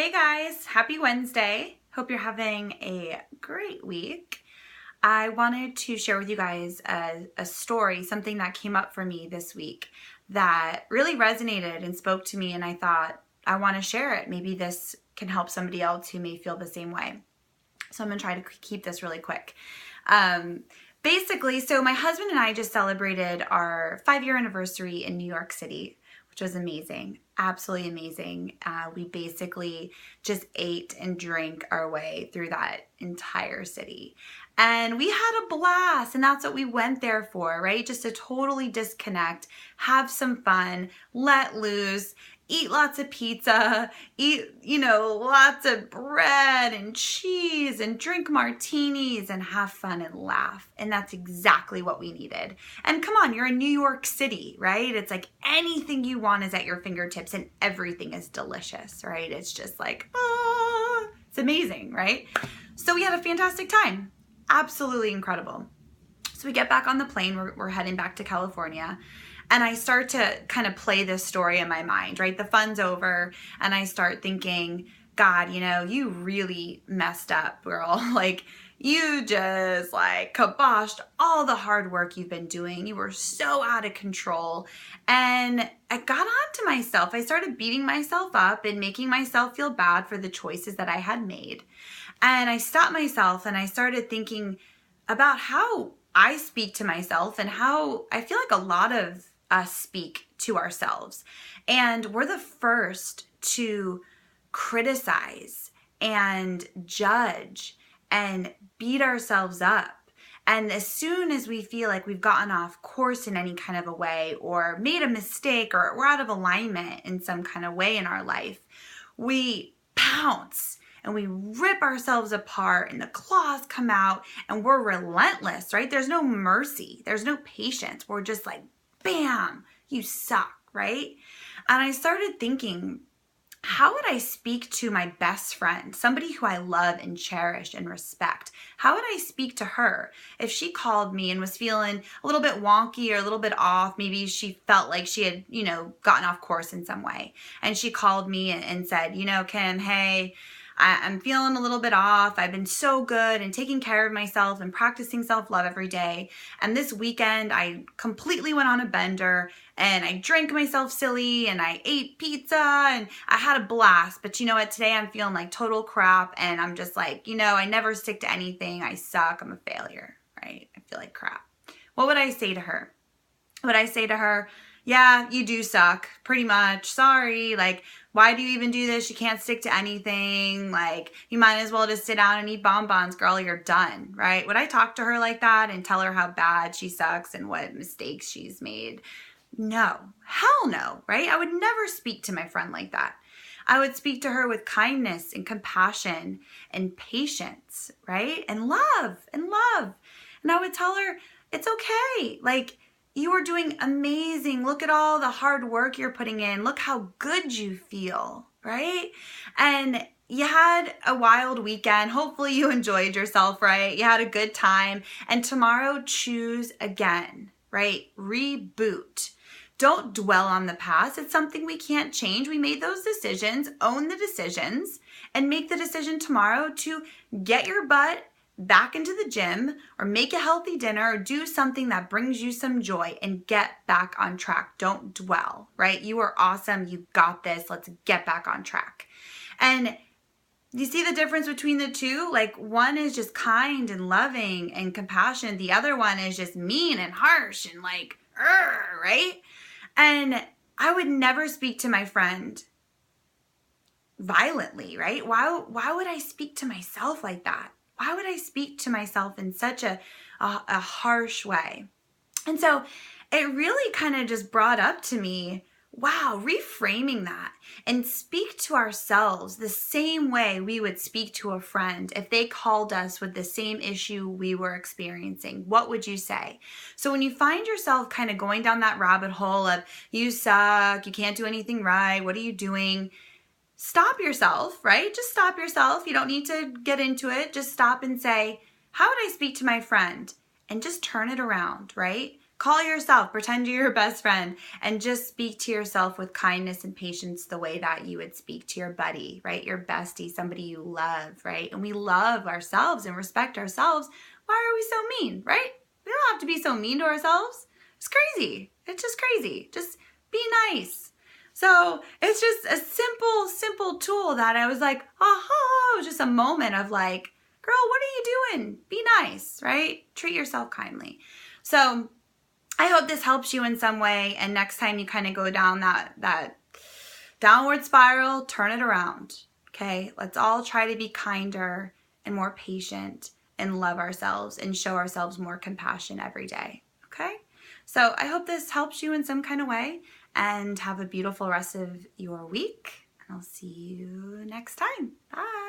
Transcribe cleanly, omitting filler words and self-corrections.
Hey guys, happy Wednesday. Hope you're having a great week. I wanted to share with you guys a story, something that came up for me this week that really resonated and spoke to me, and I thought I want to share it. Maybe this can help somebody else who may feel the same way. So I'm going to try to keep this really quick. So my husband and I just celebrated our 5-year anniversary in New York City, which was amazing. Absolutely amazing. We basically just ate and drank our way through that entire city. And we had a blast, and that's what we went there for, right? Just to totally disconnect, have some fun, let loose, eat lots of pizza, eat, lots of bread and cheese and drink martinis and have fun and laugh. And that's exactly what we needed. And come on, you're in New York City, right? It's like anything you want is at your fingertips and everything is delicious, right? It's just like, it's amazing, right? So we had a fantastic time. Absolutely incredible. So we get back on the plane. We're heading back to California. And I start to kind of play this story in my mind, right? The fun's over. And I start thinking, God, you really messed up, girl. Like, you just kiboshed all the hard work you've been doing. You were so out of control. And I got on to myself. I started beating myself up and making myself feel bad for the choices that I had made. And I stopped myself and I started thinking about how I speak to myself and how I feel like a lot of us speak to ourselves. And we're the first to criticize and judge and beat ourselves up. And as soon as we feel like we've gotten off course in any kind of a way or made a mistake or we're out of alignment in some kind of way in our life, we pounce and we rip ourselves apart and the claws come out and we're relentless, right? There's no mercy. There's no patience. We're just like, bam, you suck, right? And I started thinking, how would I speak to my best friend, somebody who I love and cherish and respect? How would I speak to her if she called me and was feeling a little bit wonky or a little bit off? Maybe she felt like she had, gotten off course in some way. And she called me and said, Kim, hey, I'm feeling a little bit off. I've been so good and taking care of myself and practicing self-love every day. And this weekend, I completely went on a bender and I drank myself silly and I ate pizza and I had a blast. But you know what? Today I'm feeling like total crap and I'm just like, I never stick to anything. I suck. I'm a failure, right? I feel like crap. What would I say to her? Would I say to her, yeah, you do suck, pretty much. Sorry, why do you even do this? You can't stick to anything. You might as well just sit down and eat bonbons, girl. You're done, right? Would I talk to her like that and tell her how bad she sucks and what mistakes she's made? No, hell no, right? I would never speak to my friend like that. I would speak to her with kindness and compassion and patience, right? And love. And I would tell her, it's okay. You are doing amazing. Look at all the hard work you're putting in. Look how good you feel, right? And you had a wild weekend. Hopefully you enjoyed yourself, right? You had a good time. And tomorrow, choose again, right? Reboot. Don't dwell on the past. It's something we can't change. We made those decisions. Own the decisions and make the decision tomorrow to get your butt back into the gym or make a healthy dinner or do something that brings you some joy and get back on track. Don't dwell, right? You are awesome. You got this. Let's get back on track. And you see the difference between the two? One is just kind and loving and compassionate. The other one is just mean and harsh and right? And I would never speak to my friend violently, right? Why would I speak to myself like that? Why would I speak to myself in such a harsh way? And so it really kind of just brought up to me, wow, reframing that and speak to ourselves the same way we would speak to a friend if they called us with the same issue we were experiencing. What would you say? So when you find yourself kind of going down that rabbit hole of you suck, you can't do anything right, what are you doing? Stop yourself, right? Just stop yourself. You don't need to get into it. Just stop and say, how would I speak to my friend? And just turn it around, right? Call yourself, pretend you're your best friend, and just speak to yourself with kindness and patience the way that you would speak to your buddy, right? Your bestie, somebody you love, right? And we love ourselves and respect ourselves. Why are we so mean, right? We don't have to be so mean to ourselves. It's crazy. It's just crazy. Just be nice. So it's just a simple tool that I was like, aha, it was just a moment of like, girl, what are you doing? Be nice, right? Treat yourself kindly. So I hope this helps you in some way. And next time you kind of go down that downward spiral, turn it around. Okay. Let's all try to be kinder and more patient and love ourselves and show ourselves more compassion every day. Okay. So I hope this helps you in some kind of way, and have a beautiful rest of your week. And I'll see you next time. Bye.